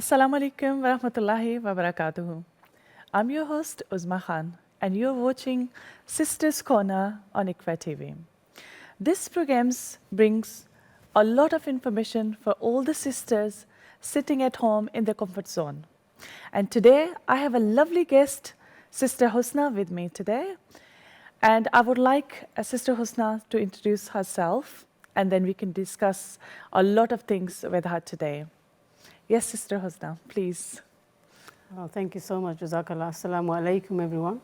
Assalamu alaikum wa rahmatullahi wa barakatuhu. I'm your host, Uzma Khan, and you're watching Sisters Corner on Iqra TV. This program brings a lot of information for all the sisters sitting at home in their comfort zone. And today, I have a lovely guest, Sister Husna, with me today. And I would like Sister Husna to introduce herself, and then we can discuss a lot of things with her today. Yes, Sister Husna, please. Oh, thank you so much, Jazakallah. Assalamu alaikum, everyone.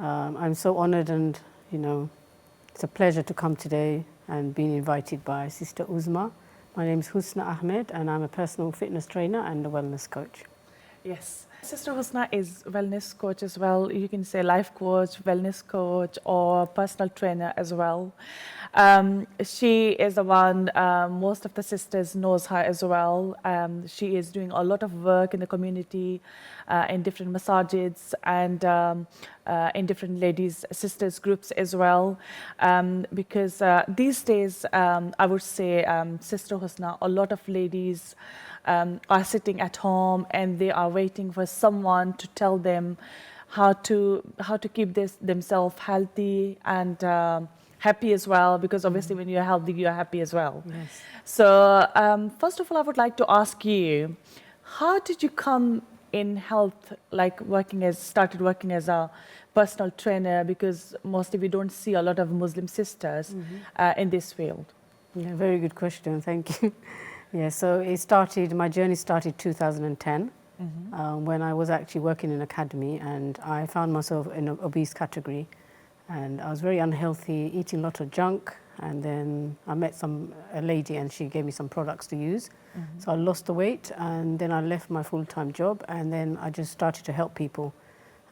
I'm so honored and, it's a pleasure to come today and being invited by Sister Uzma. My name is Husna Ahmad and I'm a personal fitness trainer and a wellness coach. Yes. Sister Husna is wellness coach as well. You can say life coach, wellness coach, or personal trainer as well. She is the one, most of the sisters knows her as well. She is doing a lot of work in the community, in different masajids and in different ladies, sisters groups as well. Because these days, I would say, Sister Husna, a lot of ladies are sitting at home and they are waiting for someone to tell them how to keep themselves healthy and happy as well, because obviously when you're healthy, you're happy as well. Yes. So first of all, I would like to ask you, how did you come in health, like started working as a personal trainer, because mostly we don't see a lot of Muslim sisters in this field? Yeah, very good question, thank you. Yeah, so my journey started 2010 when I was actually working in an academy and I found myself in an obese category and I was very unhealthy, eating a lot of junk, and then I met a lady and she gave me some products to use. So I lost the weight and then I left my full-time job and then I just started to help people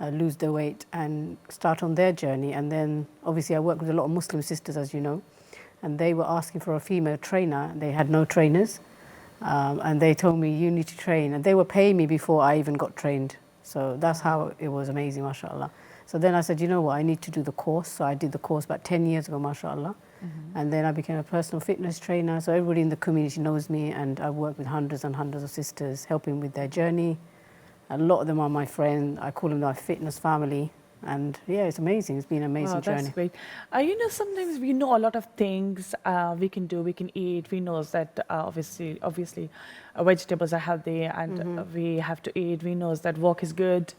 lose their weight and start on their journey. And then obviously I work with a lot of Muslim sisters, as you know, and they were asking for a female trainer. They had no trainers. And they told me, you need to train. And they were paying me before I even got trained. So that's how it was amazing, mashallah. So then I said, you know what, I need to do the course. So I did the course about 10 years ago, mashallah. And then I became a personal fitness trainer. So everybody in the community knows me and I work with hundreds and hundreds of sisters, helping with their journey. A lot of them are my friends. I call them my fitness family. And yeah, it's amazing. It's been an amazing journey. That's great. Sometimes we know a lot of things we can do, we can eat. We know that obviously vegetables are healthy and we have to eat. We know that walk is good,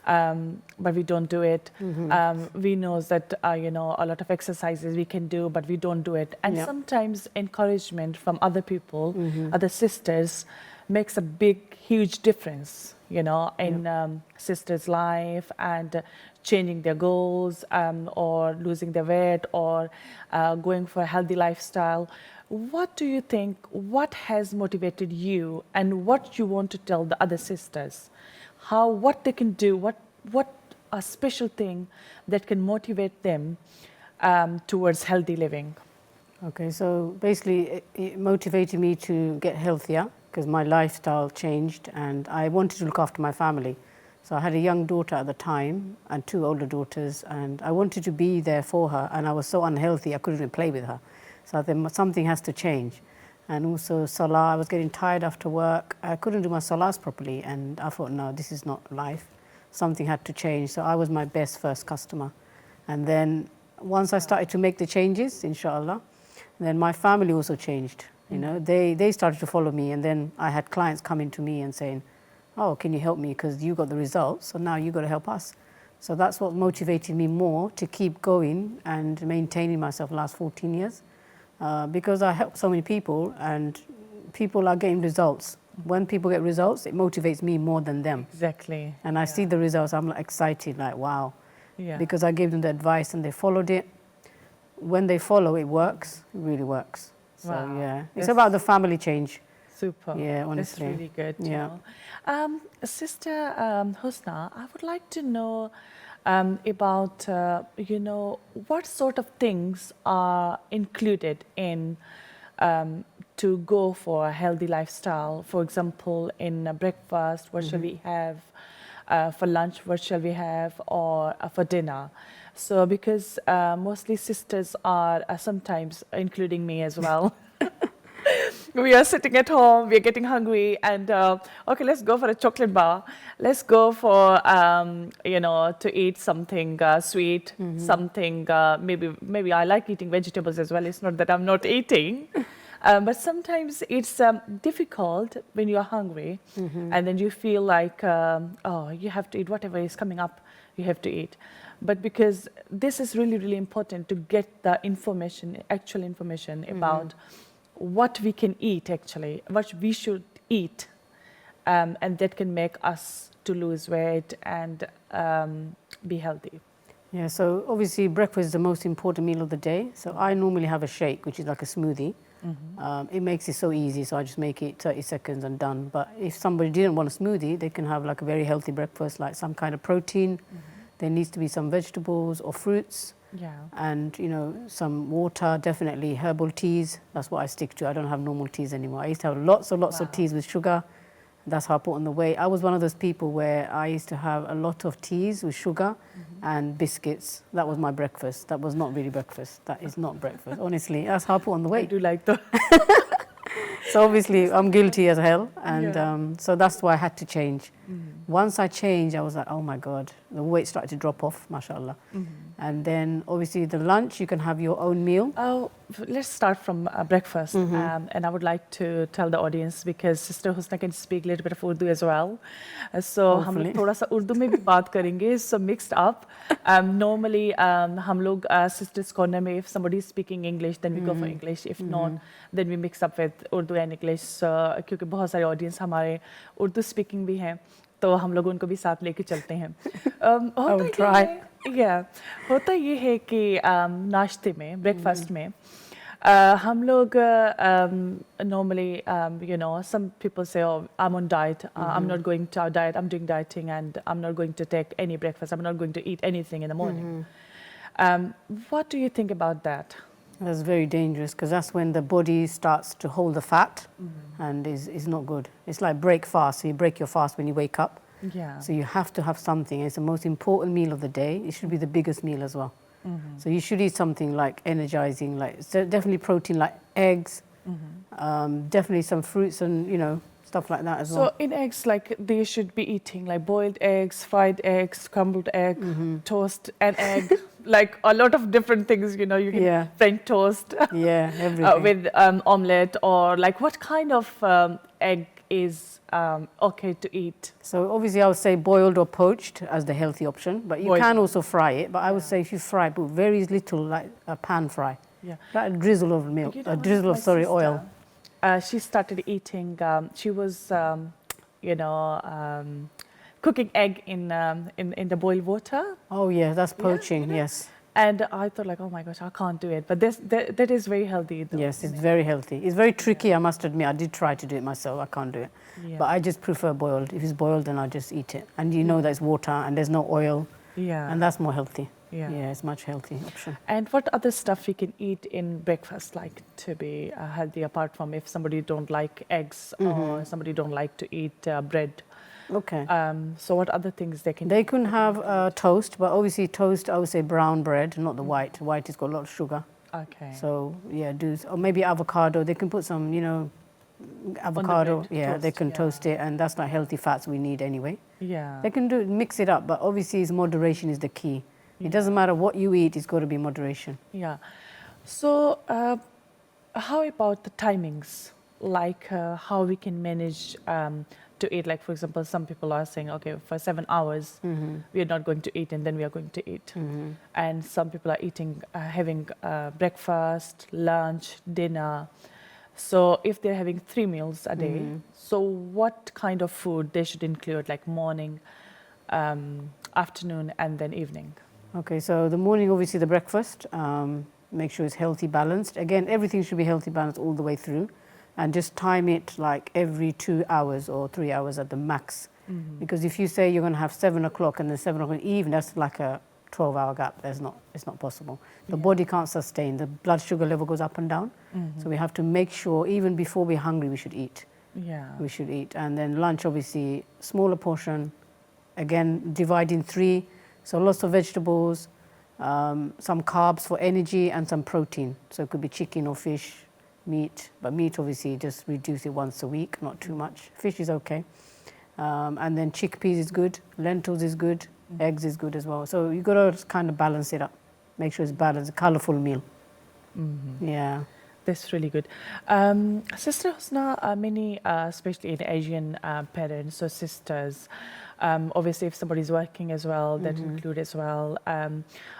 but we don't do it. We know that, a lot of exercises we can do, but we don't do it. And sometimes encouragement from other people, other sisters, makes a huge difference, in sisters' life and changing their goals or losing their weight or going for a healthy lifestyle. What do you think, what has motivated you and what you want to tell the other sisters? What they can do, what a special thing that can motivate them towards healthy living? Okay, so basically it motivated me to get healthier because my lifestyle changed and I wanted to look after my family. So I had a young daughter at the time and 2 older daughters and I wanted to be there for her and I was so unhealthy I couldn't even play with her. So I thought something has to change. And also salah, I was getting tired after work. I couldn't do my salahs properly and I thought, no, this is not life. Something had to change. So I was my best first customer. And then once I started to make the changes, inshallah, then my family also changed. They started to follow me and then I had clients coming to me and saying, oh, can you help me because you got the results, so now you got to help us. So that's what motivated me more to keep going and maintaining myself the last 14 years because I help so many people and people are getting results. When people get results, it motivates me more than them. Exactly. And I see the results, I'm excited, like wow. Yeah. Because I gave them the advice and they followed it. When they follow, it works, it really works. So yeah, it's about the family change. Super. Yeah, honestly. That's really good. Yeah. Sister Husna, I would like to know about, what sort of things are included in to go for a healthy lifestyle. For example, in breakfast, what shall we have? For lunch, what shall we have? Or for dinner? So because mostly sisters are sometimes, including me as well, we are sitting at home, we are getting hungry, and okay, let's go for a chocolate bar. Let's go for to eat something sweet, something maybe I like eating vegetables as well. It's not that I'm not eating. But sometimes it's difficult when you're hungry and then you feel like, oh, you have to eat whatever is coming up, you have to eat. But because this is really, really important to get the information, actual information about what we can eat actually, what we should eat, and that can make us to lose weight and be healthy. Yeah, so obviously breakfast is the most important meal of the day. So I normally have a shake, which is like a smoothie. It makes it so easy, so I just make it 30 seconds and done. But if somebody didn't want a smoothie, they can have like a very healthy breakfast, like some kind of protein. There needs to be some vegetables or fruits. Yeah. And, some water, definitely herbal teas. That's what I stick to. I don't have normal teas anymore. I used to have lots of teas with sugar. That's how I put on the weight. I was one of those people where I used to have a lot of teas with sugar and biscuits. That was my breakfast. That was not really breakfast. That is not breakfast. Honestly, that's how I put on the weight. I do like that. So obviously I'm guilty as hell. And so that's why I had to change. Once I changed, I was like, oh my God, the weight started to drop off, mashallah. And then obviously the lunch, you can have your own meal. Oh, let's start from breakfast. And I would like to tell the audience, because Sister Husna can speak a little bit of Urdu as well. So हम लोग थोड़ा सा उर्दू में भी बात करेंगे. So mixed up. Normally हम लोग Sisters Corner में, if somebody is speaking English, then we go for English. If not, then we mix up with Urdu and English. क्योंकि बहुत सारे audience हमारे उर्दू speaking भी हैं, तो हम लोग उनको भी साथ लेके चलते हैं. I will try. होता ये है कि नाश्ते में, breakfast में, हम लोग normally, some people say, oh, I'm on diet, I'm not going to diet, I'm doing dieting, and I'm not going to take any breakfast, I'm not going to eat anything in the morning. What do you think about that? That's very dangerous, because that's when the body starts to hold the fat and is not good. It's like break fast. So you break your fast when you wake up. Yeah. So you have to have something. It's the most important meal of the day. It should be the biggest meal as well. So you should eat something like energizing, like definitely protein, like eggs, definitely some fruits and, stuff like that as well. So in eggs, like they should be eating like boiled eggs, fried eggs, scrambled egg, toast and egg, like a lot of different things, you can French toast. Yeah, everything. With omelette, or like what kind of egg is okay to eat? So obviously I would say boiled or poached as the healthy option, but you can also fry it. But I would say if you fry, put very little, like a pan fry. Yeah. Like a drizzle of milk, a drizzle of oil. She started eating. She was, cooking egg in the boiled water. Oh yeah, that's poaching. Yes. And I thought like, oh my gosh, I can't do it. But that is very healthy, though. Yes, it's very healthy. It's very tricky, I must admit. I did try to do it myself. I can't do it. But I just prefer boiled. If it's boiled, then I just eat it. And that it's water and there's no oil. Yeah. And that's more healthy. Yeah, it's much healthy option. And what other stuff we can eat in breakfast, like to be healthy, apart from if somebody don't like eggs or somebody don't like to eat bread? Okay. So what other things they can? They can have toast, but obviously toast, I would say brown bread, not the white. White has got a lot of sugar. Okay. So yeah, or maybe avocado. They can put some, avocado. Yeah, toast, they can toast it, and that's not healthy fats we need anyway. Yeah. They can mix it up, but obviously moderation is the key. It doesn't matter what you eat; it's got to be moderation. Yeah. So how about the timings? Like how we can manage to eat, like for example, some people are saying, okay, for 7 hours we are not going to eat, and then we are going to eat. And some people are eating, having breakfast, lunch, dinner. So if they're having 3 meals a day, so what kind of food they should include, like morning, afternoon, and then evening? Okay, so the morning, obviously the breakfast, make sure it's healthy, balanced. Again, everything should be healthy, balanced all the way through. And just time it like every 2 hours or 3 hours at the max. Because if you say you're going to have 7 o'clock and then 7 o'clock in the evening, that's like a 12-hour gap. It's not possible. The body can't sustain. The blood sugar level goes up and down. So we have to make sure, even before we're hungry, we should eat. Yeah. We should eat. And then lunch, obviously, smaller portion. Again, divide in 3. So lots of vegetables, some carbs for energy, and some protein. So it could be chicken or fish, meat, but meat obviously just reduce it once a week, not too much. Fish is okay. And then chickpeas is good, lentils is good, eggs is good as well. So you got to kind of balance it up. Make sure it's balanced, a colourful meal. Yeah. That's really good. Sister Husna, many, especially in Asian parents or sisters, obviously if somebody's working as well, that include as well,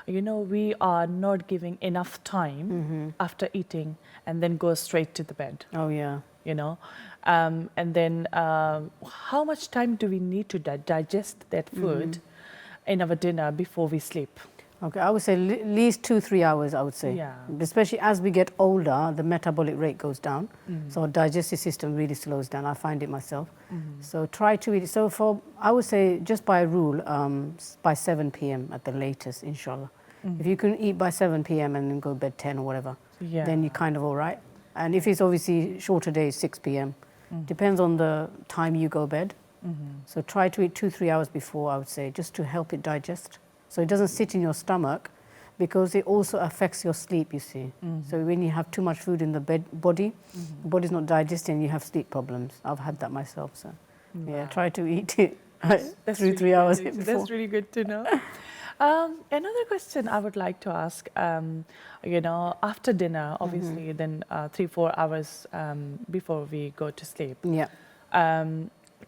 you know, we are not giving enough time after eating and then go straight to the bed. Oh, yeah. You know, and then how much time do we need to digest that food in our dinner before we sleep? Okay, I would say at least 2-3 hours, I would say. Yeah. Especially as we get older, the metabolic rate goes down. So our digestive system really slows down. I find it myself. So try to eat. So I would say just by rule, by 7 p.m. at the latest, inshallah. If you can eat by 7 p.m. and then go to bed 10 or whatever, then you're kind of all right. And if it's obviously shorter days, 6 p.m. Depends on the time you go to bed. So try to eat 2-3 hours before, I would say, just to help it digest. So it doesn't sit in your stomach, because it also affects your sleep, you see. So when you have too much food in the body, the body's not digesting, you have sleep problems. I've had that myself, so yeah, try to eat it 3 hours before. That's really good to know. Another question I would like to ask, you know, after dinner, obviously, then 3-4 hours before we go to sleep. Yeah.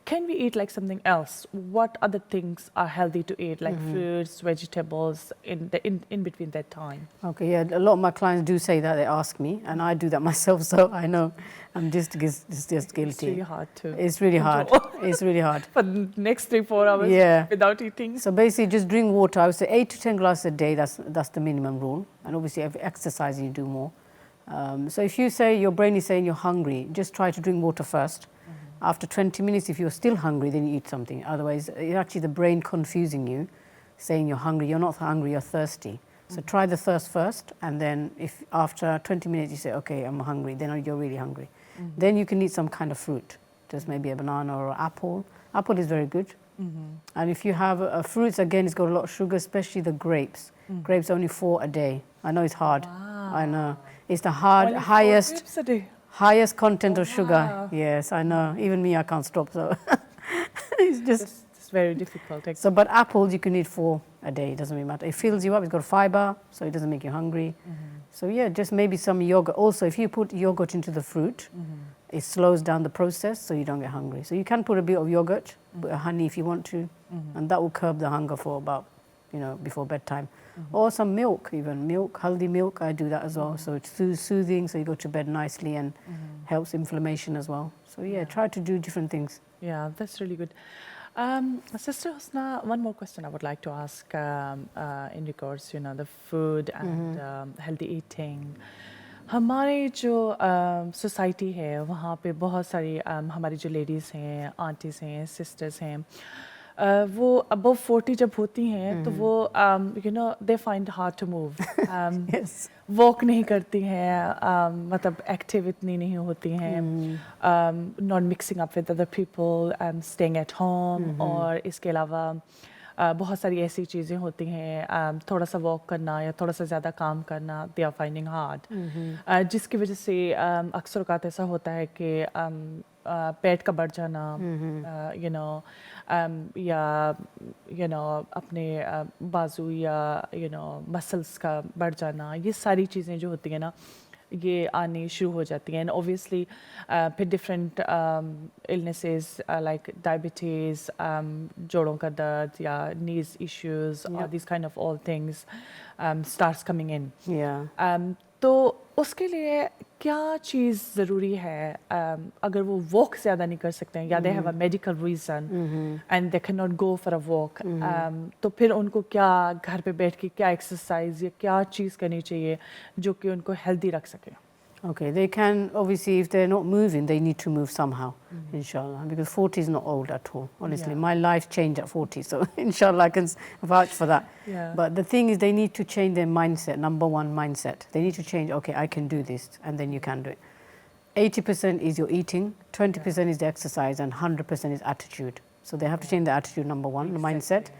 Can we eat like something else? What other things are healthy to eat, like fruits, vegetables, in between that time? Okay, yeah, a lot of my clients do say that. They ask me, and I do that myself, so I know I'm just guilty. It's really hard to. It's really hard. It's really hard. For the next 3-4 hours without eating? So basically just drink water. I would say 8 to 10 glasses a day, that's the minimum rule. And obviously if you exercise, you do more. So if you say your brain is saying you're hungry, just try to drink water first. After 20 minutes, if you're still hungry, then you eat something. Otherwise, it's actually the brain confusing you, saying you're hungry. You're not hungry, you're thirsty. So try the thirst first, and then if after 20 minutes you say, okay, I'm hungry, then you're really hungry. Then you can eat some kind of fruit, just maybe a banana or an apple. Apple is very good. And if you have fruits, again, it's got a lot of sugar, especially the grapes. Grapes only 4 a day. I know it's hard. Wow. I know. It's the Only 4 highest... grapes a day? Highest content of sugar. Wow. Yes, I know. Even me, I can't stop. So it's just. It's very difficult. So, but apples you can eat 4 a day. It doesn't really matter. It fills you up. It's got fiber, so it doesn't make you hungry. So yeah, just maybe some yogurt. Also, if you put yogurt into the fruit, it slows down the process, so you don't get hungry. So you can put a bit of yogurt, put honey if you want to, and that will curb the hunger for about, you know, before bedtime. Or some milk, even milk, healthy milk. I do that as well. So it's soothing, so you go to bed nicely and helps inflammation as well. So yeah, try to do different things. Yeah, that's really good. Sister Husna, one more question I would like to ask in regards, you know, the food and healthy eating. हमारे जो society है वहाँ पे बहुत सारी हमारी जो ladies हैं, आंटीज़ हैं, सिस्टर्स हैं, वो above 40 जब होती हैं तो वो you know they find hard to move. Yes. Walk नहीं करती हैं, मतलब active इतनी नहीं होती हैं, not mixing up with other people, staying at home, और इसके अलावा बहुत सारी ऐसी चीज़ें होती हैं, थोड़ा सा वॉक करना या थोड़ा सा ज़्यादा काम करना, they are finding hard, जिसकी वजह से अक्सर औक़ात ऐसा होता है कि पेट का बढ़ जाना, you know, या you know अपने बाजू या you know मसल्स का बढ़ जाना, ये सारी चीज़ें जो होती हैं ना ये आनी शुरू हो जाती हैं, and obviously फिर different illnesses like diabetes, जोड़ों का दर्द या knees issues, or these kind of all things starts coming in. Yeah. तो उसके लिए क्या चीज़ ज़रूरी है, अगर वो वॉक ज़्यादा नहीं कर सकते हैं या they have a medical reason and they cannot go for a walk, तो फिर उनको क्या घर पे बैठ के क्या एक्सरसाइज या क्या चीज़ करनी चाहिए जो कि उनको हेल्दी रख सके? Okay, they can, obviously, if they're not moving, they need to move somehow, inshallah, because 40 is not old at all, honestly. My life changed at 40, so inshallah I can vouch for that. But the thing is, they need to change their mindset, number one mindset. They need to change, okay, I can do this, and then you can do it. 80% is your eating, 20% is the exercise, and 100% is attitude. So they have to change the attitude, number one, the mindset.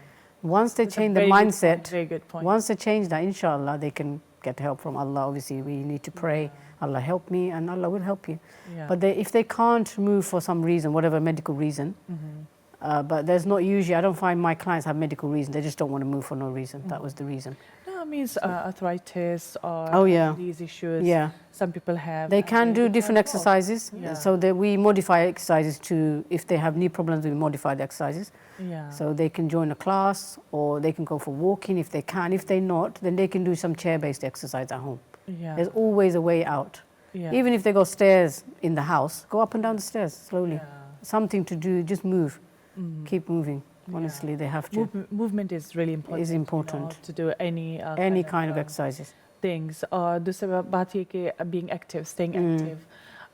Once they change the mindset, very good point. Once they change that, inshallah, they can get help from Allah. Obviously, we need to pray, Allah help me, and Allah will help you. Yeah. But if they can't move for some reason, whatever medical reason, but there's not usually, I don't find my clients have medical reason, they just don't want to move for no reason. That was the reason. No, it means arthritis or Oh, yeah. these issues. Yeah. Some people have. They and can do different can't walk. exercises. Yeah. So that we modify exercises to, if they have knee problems, we modify the exercises. Yeah. So they can join a class or they can go for walking if they can. If they're not, then they can do some chair-based exercise at home. Yeah. There's always a way out. Yeah. Even if they go stairs in the house, go up and down the stairs slowly. Yeah. Something to do, just move. Keep moving. Honestly, they have to. Movement is really important. Is important. To do any Kind of exercises. things. और दूसरा बात ये कि being active, staying active.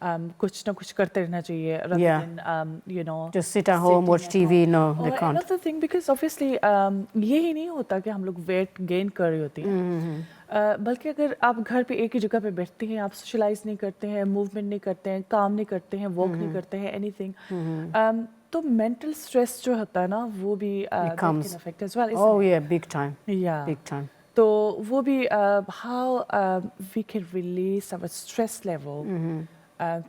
कुछ ना कुछ करते रहना चाहिए rather than you know just sit at home, watch TV. No, they can't. Another thing, because obviously ये ही नहीं होता कि हम लोग weight gain कर रही होती हैं, बल्कि अगर आप घर पे एक ही जगह पे बैठते हैं, आप socialize नहीं करते हैं, movement नहीं करते हैं, काम नहीं करते हैं, walk नहीं करते हैं, anything, तो mental stress जो होता है ना वो भी that can affect as well. Oh yeah, big time. Yeah, big time. तो वो भी how we can release our stress level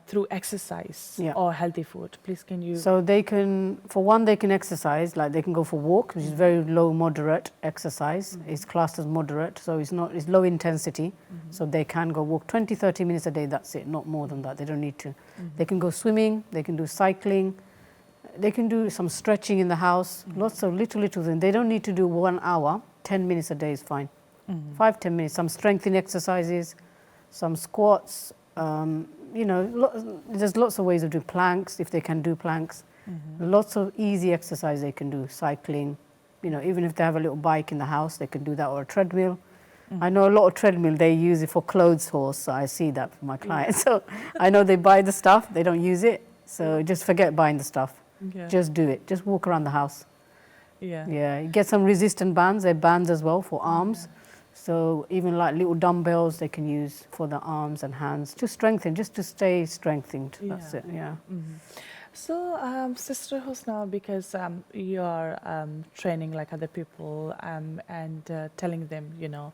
through exercise or healthy food. Please, can you? So they can, for one, they can exercise, like they can go for walk, which is very low, moderate exercise. It's classed as moderate, so it's low intensity. So they can go walk 20, 30 minutes a day, that's it, not more than that. They don't need to. They can go swimming, they can do cycling, they can do some stretching in the house, lots of little things. They don't need to do 1 hour, 10 minutes a day is fine. 5, 10 minutes, some strengthening exercises, some squats, you know, there's lots of ways of doing planks, if they can do planks. Lots of easy exercise they can do, cycling. You know, even if they have a little bike in the house, they can do that, or a treadmill. I know a lot of treadmill, they use it for clothes horse, so I see that for my clients. So I know they buy the stuff, they don't use it. So just forget buying the stuff. Just do it. Just walk around the house. Yeah. Get some resistant bands. They're bands as well for arms. So even like little dumbbells they can use for the arms and hands to strengthen, just to stay strengthened. That's it. Yeah. So, Sister Husna, because you are training like other people and telling them, you know,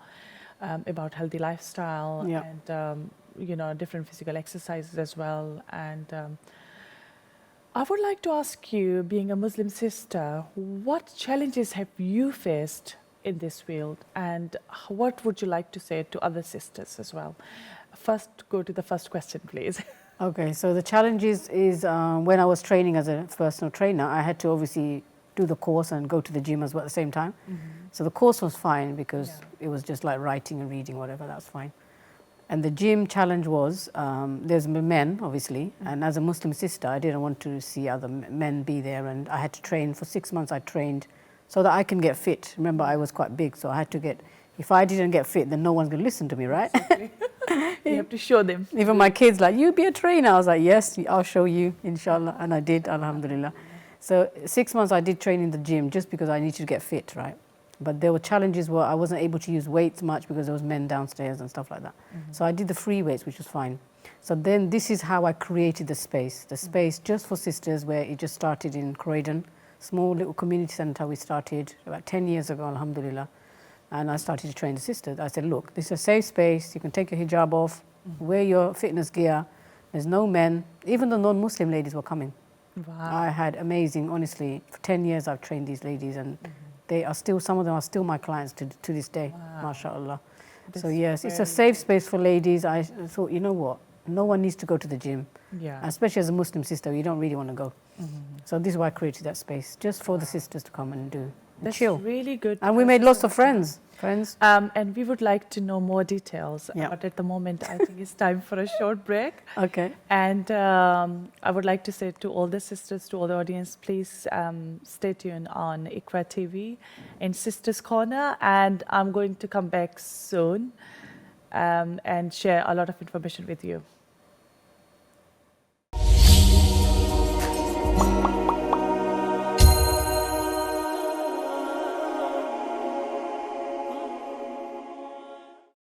about healthy lifestyle and you know, different physical exercises as well. And I would like to ask you, being a Muslim sister, what challenges have you faced in this field, and what would you like to say to other sisters as well? First, go to the first question, please. Okay, so the challenges is when I was training as a personal trainer, I had to obviously do the course and go to the gym as well at the same time. So the course was fine because it was just like writing and reading, whatever, that's fine. And the gym challenge was, there's men, obviously, and as a Muslim sister, I didn't want to see other men be there, and I had to train. For 6 months I trained so that I can get fit. Remember, I was quite big, so I had to get, if I didn't get fit, then no one's going to listen to me, right? You have to show them. Even my kids like, you be a trainer. I was like, yes, I'll show you, inshallah. And I did, alhamdulillah. So 6 months I did train in the gym just because I needed to get fit, right? But there were challenges where I wasn't able to use weights much because there was men downstairs and stuff like that. So I did the free weights, which was fine. So then this is how I created the space just for sisters, where it just started in Croydon. Small little community centre we started about 10 years ago, alhamdulillah. And I started to train the sisters. I said, look, this is a safe space. You can take your hijab off, wear your fitness gear. There's no men. Even the non-Muslim ladies were coming. Wow. I had amazing, honestly, for 10 years I've trained these ladies, and they are still, some of them are still my clients to this day, mashallah. So yes, it's a safe space for ladies. I thought, you know what? No one needs to go to the gym. Especially as a Muslim sister, you don't really want to go. So this is why I created that space, just for the sisters to come and do. That's chill. Really good. And we made lots of friends. And we would like to know more details. But at the moment, I think it's time for a short break. Okay. And I would like to say to all the sisters, to all the audience, please stay tuned on Iqra TV in Sisters Corner. And I'm going to come back soon and share a lot of information with you.